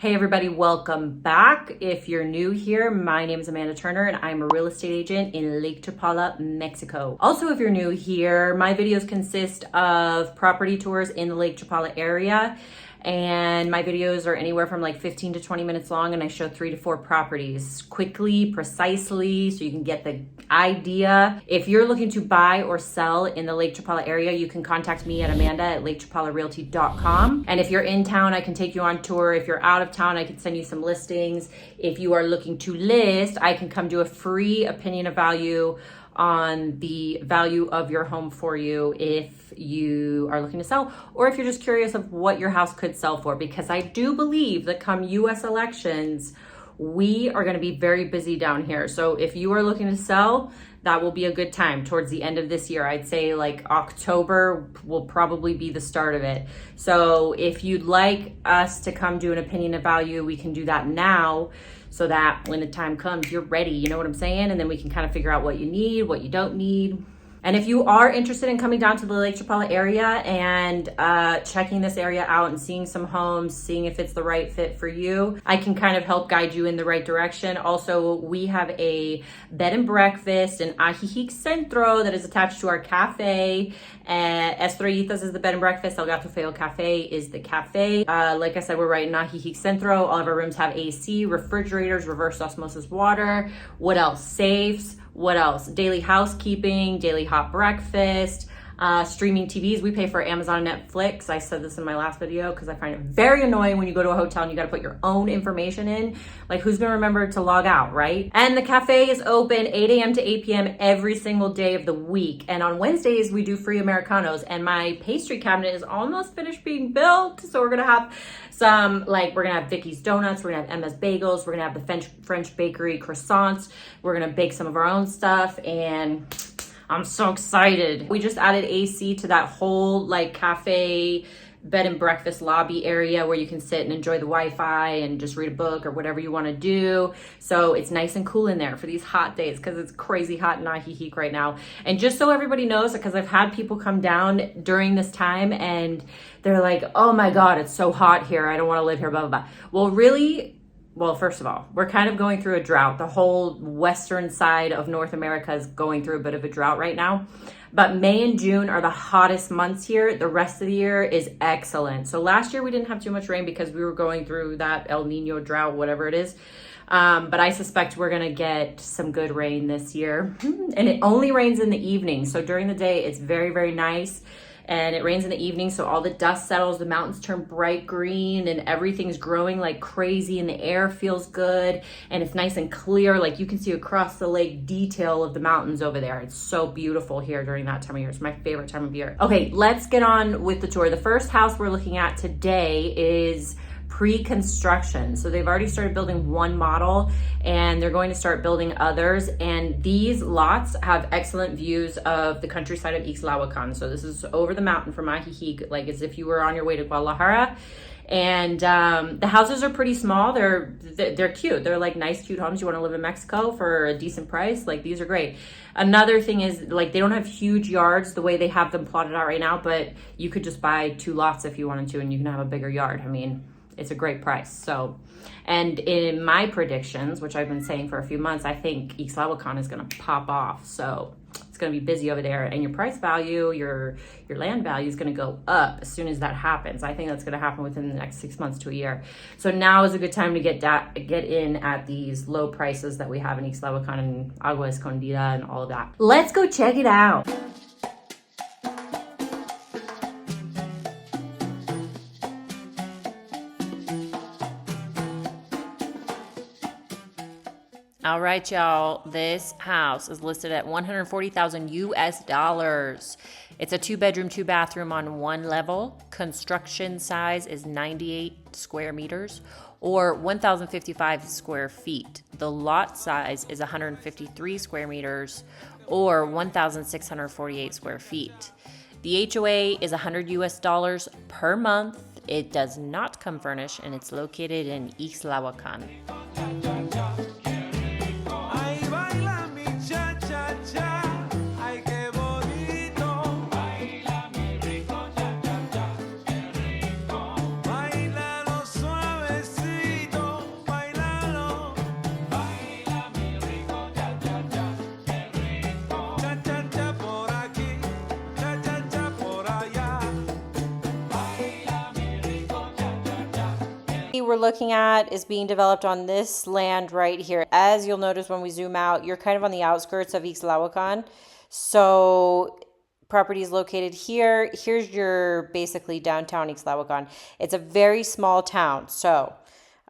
Hey everybody, welcome back. If you're new here, my name is Amanda Turner and I'm a real estate agent in Lake Chapala, Mexico. Also, if you're new here, my videos consist of property tours in the Lake Chapala area, and my videos are anywhere from like 15 to 20 minutes long, and I show 3 to 4 properties quickly, precisely, so you can get the idea. If you're looking to buy or sell in the Lake Chapala area, you can contact me at amanda@lakechapalarealty.com. And if you're in town, I can take you on tour. If you're out of town, I can send you some listings. If you are looking to list, I can come do a free opinion of value on the value of your home for you if you are looking to sell, or if you're just curious of what your house could sell for, because I do believe that come US elections, we are going to be very busy down here. So if you are looking to sell, that will be a good time towards the end of this year. I'd say like October will probably be the start of it. So if you'd like us to come do an opinion of value, we can do that now, so that when the time comes, you're ready. You know what I'm saying? And then we can kind of figure out what you need, what you don't need. And if you are interested in coming down to the Lake Chapala area and checking this area out and seeing some homes, seeing if it's the right fit for you, I can kind of help guide you in the right direction. Also, we have a bed and breakfast in Ajijic Centro that is attached to our cafe. Estrellita is the bed and breakfast. Gato Feo Cafe is the cafe. Like I said, we're right in Ajijic Centro. All of our rooms have AC, refrigerators, reverse osmosis water. What else? Safes. What else? Daily housekeeping, daily hot breakfast, streaming TVs. We pay for Amazon and Netflix. I said this in my last video because I find it very annoying when you go to a hotel and you got to put your own information in. Like, who's going to remember to log out, right? And the cafe is open 8 a.m. to 8 p.m. every single day of the week. And on Wednesdays, we do free Americanos. And my pastry cabinet is almost finished being built. So we're going to have some, like, we're going to have Vicky's Donuts. We're going to have Emma's Bagels. We're going to have the French Bakery croissants. We're going to bake some of our own stuff. And I'm so excited. We just added AC to that whole like cafe, bed and breakfast lobby area where you can sit and enjoy the Wi-Fi and just read a book or whatever you want to do. So it's nice and cool in there for these hot days, because it's crazy hot in Ajijic right now. And just so everybody knows, because I've had people come down during this time and they're like, oh my God, it's so hot here. I don't want to live here, blah, blah, blah. Well, first of all, we're kind of going through a drought. The whole western side of North America is going through a bit of a drought right now. But May and June are the hottest months here. The rest of the year is excellent. So last year we didn't have too much rain because we were going through that El Nino drought, whatever it is. But I suspect we're going to get some good rain this year. And it only rains in the evening. So during the day, it's very, very nice. And it rains in the evening, so all the dust settles, the mountains turn bright green, and everything's growing like crazy, and the air feels good, and it's nice and clear. Like, you can see across the lake detail of the mountains over there. It's so beautiful here during that time of year. It's my favorite time of year. Okay, let's get on with the tour. The first house we're looking at today is pre-construction. So they've already started building one model and they're going to start building others. And these lots have excellent views of the countryside of Ixtlahuacan. So this is over the mountain from Ajijic, like as if you were on your way to Guadalajara. And the houses are pretty small. They're cute. They're like nice, cute homes. You want to live in Mexico for a decent price. Like, these are great. Another thing is, like, they don't have huge yards the way they have them plotted out right now, but you could just buy 2 lots if you wanted to, and you can have a bigger yard. I mean, it's a great price. So, and in my predictions, which I've been saying for a few months, I think Ixtlahuacan is going to pop off. So it's going to be busy over there, and your price value, your land value is going to go up as soon as that happens. I think that's going to happen within the next 6 months to a year. So now is a good time to get in at these low prices that we have in Ixtlahuacan and Agua Escondida and all of that. Let's go check it out. All right, y'all, this house is listed at $140,000 US. It's a 2-bedroom, 2-bathroom on 1 level. Construction size is 98 square meters or 1,055 square feet. The lot size is 153 square meters or 1,648 square feet. The HOA is $100 US per month. It does not come furnished, and it's located in Ixtlahuacan. we're looking at is being developed on this land right here. As you'll notice when we zoom out, you're kind of on the outskirts of Ixtlahuacan. So property is located here. Here's your basically downtown Ixtlahuacan. It's a very small town. So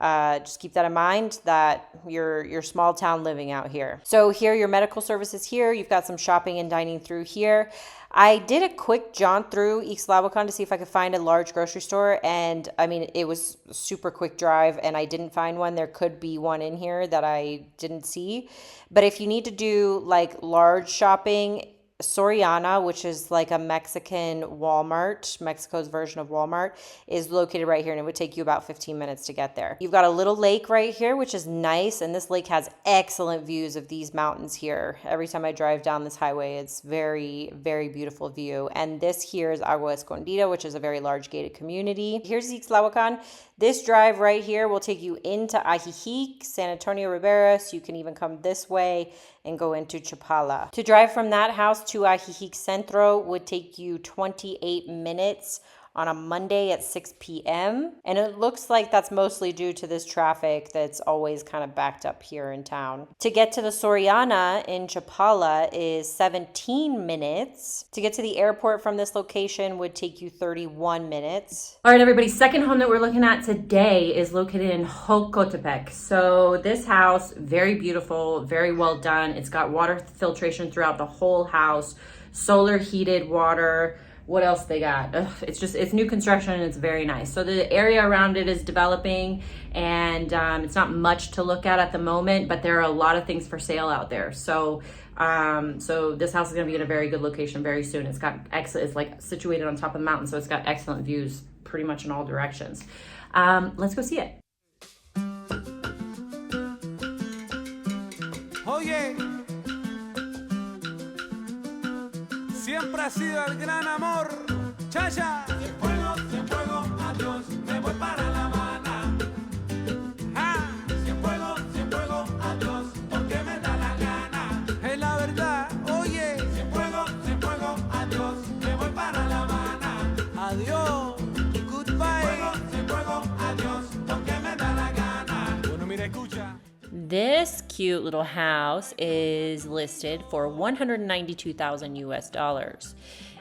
just keep that in mind that you're small town living out here. So here, your medical services here. You've got some shopping and dining through here. I did a quick jaunt through Ixtlahuacan to see if I could find a large grocery store. And I mean, it was a super quick drive and I didn't find one. There could be one in here that I didn't see. But if you need to do like large shopping, Soriana, which is like a Mexican Walmart, Mexico's version of Walmart, is located right here, and it would take you about 15 minutes to get there. You've got a little lake right here, which is nice, and this lake has excellent views of these mountains here. Every time I drive down this highway, it's very, very beautiful view. And this here is Agua Escondida, which is a very large gated community. Here's Ixtlahuacan. This drive right here will take you into Ajijic, San Antonio Rivera, so you can even come this way and go into Chapala. To drive from that house to Ajijic Centro would take you 28 minutes on a Monday at 6 p.m. And it looks like that's mostly due to this traffic that's always kind of backed up here in town. To get to the Soriana in Chapala is 17 minutes. To get to the airport from this location would take you 31 minutes. All right, everybody, second home that we're looking at today is located in Jocotepec. So this house, very beautiful, very well done. It's got water filtration throughout the whole house, solar heated water. What else they got? It's new construction and it's very nice. So the area around it is developing and it's not much to look at the moment, but there are a lot of things for sale out there. So this house is gonna be in a very good location very soon. It's like situated on top of the mountain, so it's got excellent views pretty much in all directions. Let's go see it. Oye, siempre ha sido el gran amor, Chacha. Cien fuego, adiós, me voy para La Habana. Ah, cien fuego, adiós, porque me da la gana. Es la verdad, oye. Cien fuego, adiós, me voy para La Habana. Adiós, goodbye. Cien fuego, adiós, porque me da la gana. Bueno, mira, escucha. This cute little house is listed for $192,000 US.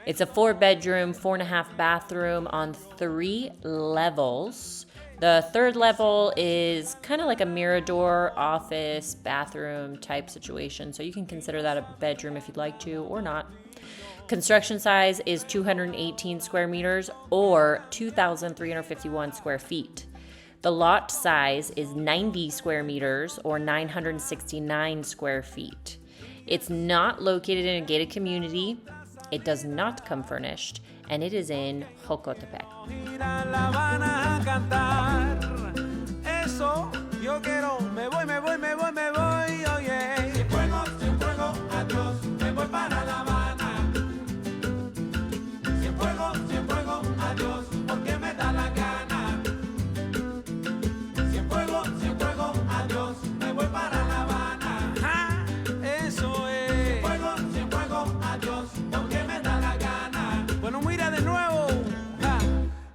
It's a 4-bedroom, 4.5 bathroom on 3 levels. The third level is kind of like a mirador office bathroom type situation, so you can consider that a bedroom if you'd like to or not. Construction size is 218 square meters or 2,351 square feet. The lot size is 90 square meters or 969 square feet. It's not located in a gated community. It does not come furnished, and it is in Jocotepec.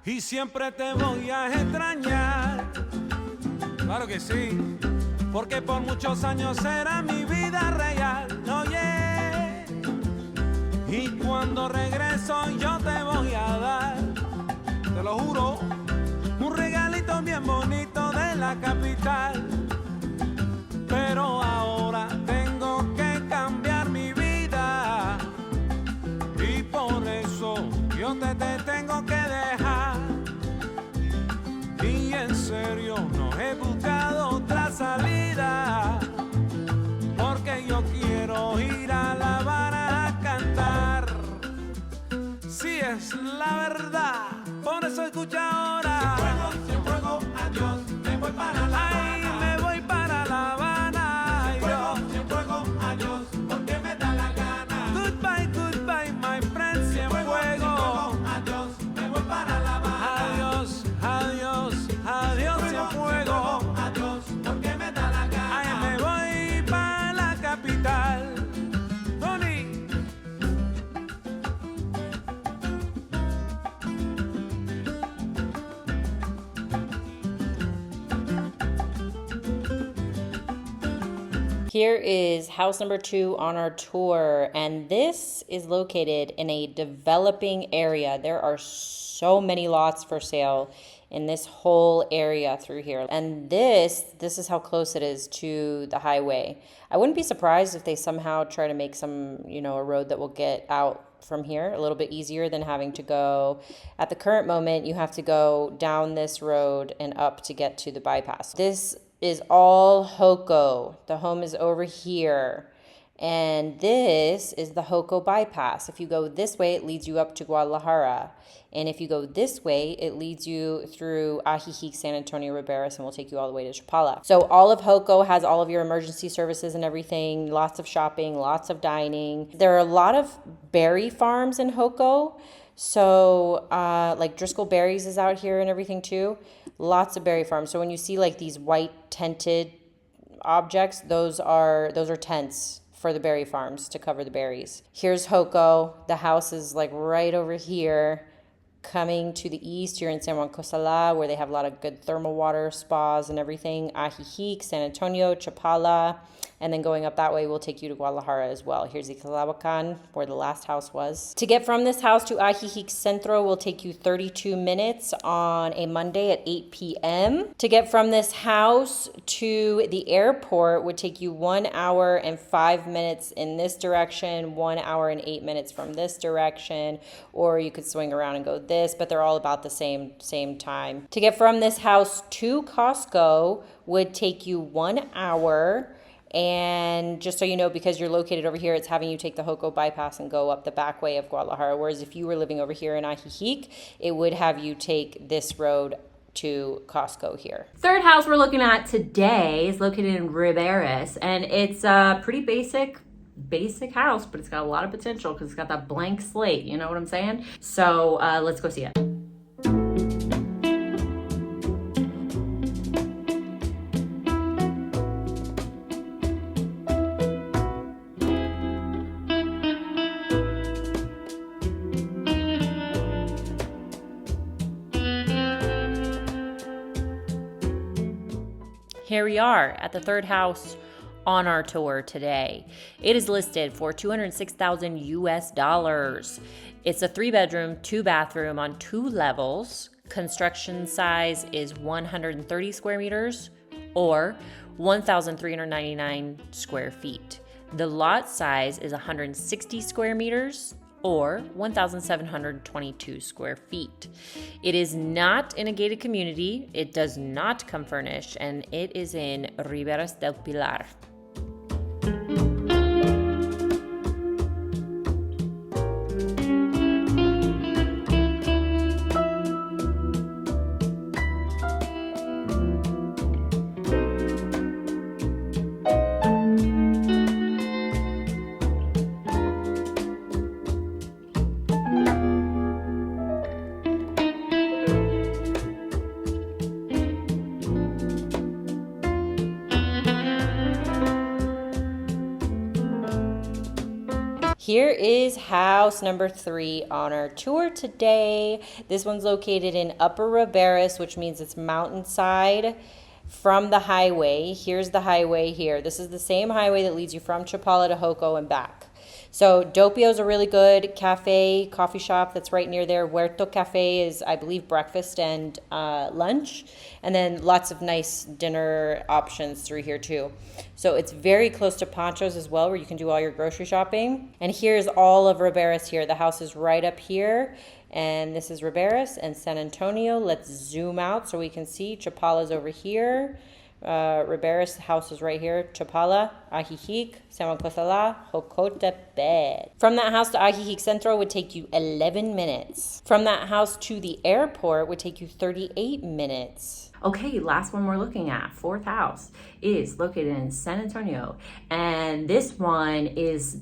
Y siempre te voy a extrañar, claro que sí, porque por muchos años será mi vida real, oye. Y cuando regreso yo te voy a dar, te lo juro, un regalito bien bonito de la capital. Pero ahora tengo que cambiar mi vida y por eso yo te tengo que dejar. Y en serio no he buscado otra salida, porque yo quiero ir a La Habana a cantar. Si es la verdad, por eso escucha ahora. Cien fuego, adiós, me voy para La Habana. Ay, me voy para La Habana. Cien fuego, adiós, porque me da la gana. Goodbye, goodbye, my friend, cien fuego. Adiós, me voy para La Habana. Adiós, adiós, adiós, cien fuego. Adiós, porque me da la gana. Ay, me voy para la capital. Tony. Here is house number 2 on our tour, and this is located in a developing area. There are so many lots for sale in this whole area through here. And this is how close it is to the highway. I wouldn't be surprised if they somehow try to make some, a road that will get out from here a little bit easier than having to go. At the current moment, you have to go down this road and up to get to the bypass. This is all Joko. The home is over here. And this is the Joko bypass. If you go this way, it leads you up to Guadalajara. And if you go this way, it leads you through Ajijic, San Antonio, Riberas, and will take you all the way to Chapala. So all of Joko has all of your emergency services and everything, lots of shopping, lots of dining. There are a lot of berry farms in Joko. So like Driscoll Berries is out here and everything too. Lots of berry farms. So when you see like these white tented objects, those are tents for the berry farms to cover the berries. Here's Joko. The house is like right over here. Coming to the east, you're in San Juan Cosala, where they have a lot of good thermal water spas and everything. Ajijic, San Antonio, Chapala, and then going up that way will take you to Guadalajara as well. Here's Ixtlahuacan, where the last house was. To get from this house to Ajijic Centro will take you 32 minutes on a Monday at 8 p.m. To get from this house to the airport would take you 1 hour and 5 minutes in this direction, 1 hour and 8 minutes from this direction, or you could swing around and go this, but they're all about the same time. To get from this house to Costco would take you 1 hour. And just so you know, because you're located over here, it's having you take the Joko bypass and go up the back way of Guadalajara. Whereas if you were living over here in Ajijic, it would have you take this road to Costco here. Third house we're looking at today is located in Riberas, and it's a pretty basic house, but it's got a lot of potential because it's got that blank slate. You know what I'm saying? So let's go see it. Here we are at the third house on our tour today. It is listed for $206,000 US. It's a 3-bedroom, 2-bathroom on 2 levels. Construction size is 130 square meters or 1,399 square feet. The lot size is 160 square meters or 1,722 square feet. It is not in a gated community. It does not come furnished, and it is in Riberas del Pilar. Here is house number 3 on our tour today. This one's located in Upper Riberas, which means it's mountainside from the highway. Here's the highway here. This is the same highway that leads you from Chapala to Joko and back. So Dopio's a really good coffee shop that's right near there. Huerto Cafe is, I believe, breakfast and lunch. And then lots of nice dinner options through here too. So it's very close to Pancho's as well, where you can do all your grocery shopping. And here's all of Riberas here. The house is right up here. And this is Riberas and San Antonio. Let's zoom out so we can see Chapala's over here. Riberas house is right here. Chapala, Ajijic, San Juan Cosala, Jocotepec. From that house to Ajijic Centro would take you 11 minutes. From that house to the airport would take you 38 minutes. Okay, last one we're looking at, fourth house, is located in San Antonio. And this one is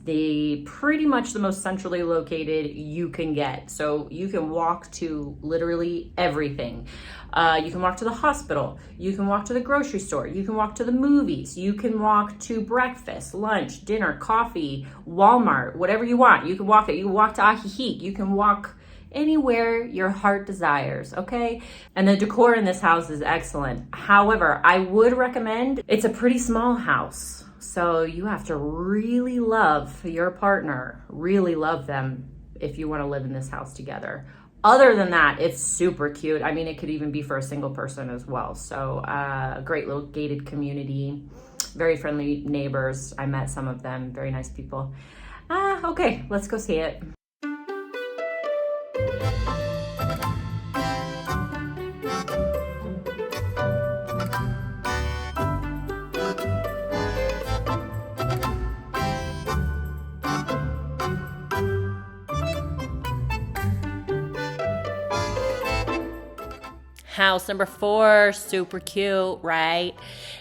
pretty much the most centrally located you can get. So you can walk to literally everything. You can walk to the hospital. You can walk to the grocery store. You can walk to the movies. You can walk to breakfast, lunch, dinner, coffee, Walmart, whatever you want. You can walk it. You can walk to Ajijic. You can walk anywhere your heart desires, okay? And the decor in this house is excellent. However, I would recommend, it's a pretty small house. So you have to really love your partner, really love them if you want to live in this house together. Other than that, it's super cute. I mean, it could even be for a single person as well. So great little gated community, very friendly neighbors. I met some of them, very nice people. Okay, let's go see it. House number 4, super cute, right?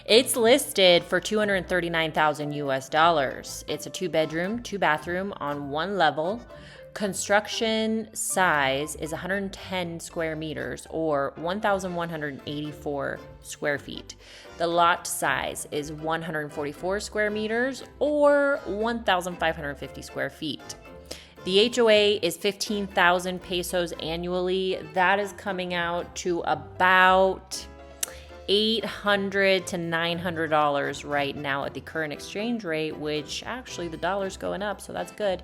It's listed for $239,000 US. It's a 2-bedroom, 2-bathroom on 1 level. Construction size is 110 square meters or 1,184 square feet. The lot size is 144 square meters or 1,550 square feet. The HOA is 15,000 pesos annually. That is coming out to about $800 to $900 right now at the current exchange rate, which actually the dollar's going up, so that's good.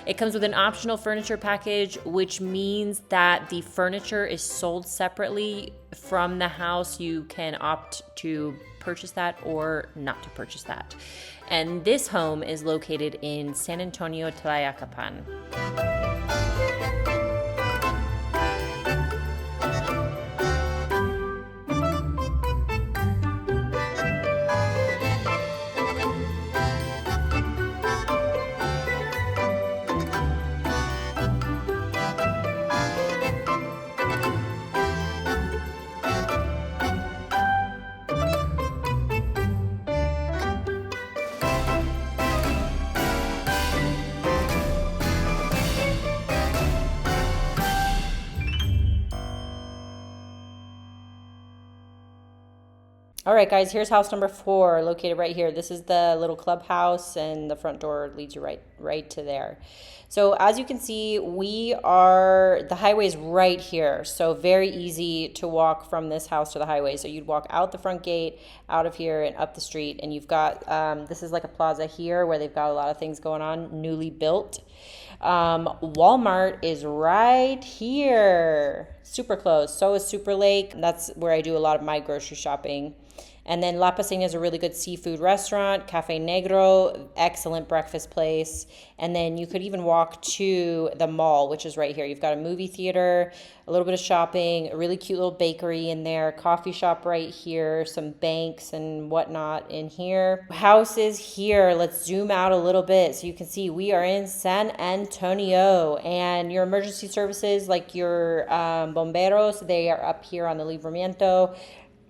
It comes with an optional furniture package, which means that the furniture is sold separately from the house. You can opt to purchase that or not to purchase that. And this home is located in San Antonio, Tlayacapan. All right, guys, here's house number 4, located right here. This is the little clubhouse, and the front door leads you right to there. So as you can see, the highway is right here. So very easy to walk from this house to the highway. So you'd walk out the front gate, out of here and up the street. And you've got, this is like a plaza here where they've got a lot of things going on, newly built. Walmart is right here, super close. So is Super Lake. That's where I do a lot of my grocery shopping. And then La Paseña is a really good seafood restaurant. Cafe Negro, excellent breakfast place. And then you could even walk to the mall, which is right here. You've got a movie theater, a little bit of shopping, a really cute little bakery in there, coffee shop right here, some banks and whatnot in here. House is here. Let's zoom out a little bit so you can see we are in San Antonio. And your emergency services, like your bomberos, they are up here on the Libramiento.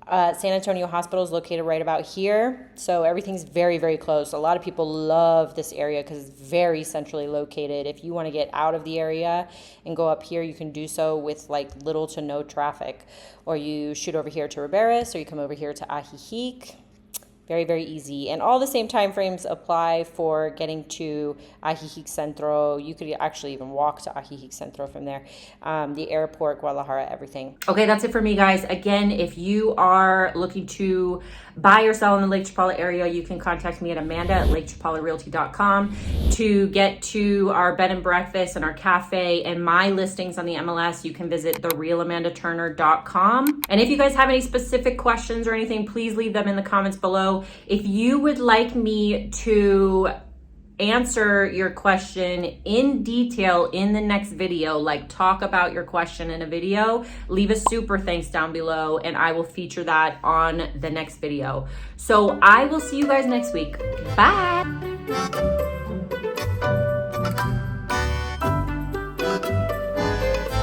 San Antonio Hospital is located right about here. So everything's very, very close. A lot of people love this area because it's very centrally located. If you want to get out of the area and go up here, you can do so with like little to no traffic. Or you shoot over here to Riberas, or you come over here to Ajijic. Very, very easy. And all the same time frames apply for getting to Ajijic Centro. You could actually even walk to Ajijic Centro from there. The airport, Guadalajara, everything. Okay, that's it for me, guys. Again, if you are looking to buy or sell in the Lake Chapala area, you can contact me at amanda@lakechapalarealty.com to get to our bed and breakfast and our cafe and my listings on the MLS. You can visit therealamandaturner.com. And if you guys have any specific questions or anything, please leave them in the comments below. If you would like me to answer your question in detail in the next video, like talk about your question in a video, leave a super thanks down below and I will feature that on the next video. So I will see you guys next week. Bye.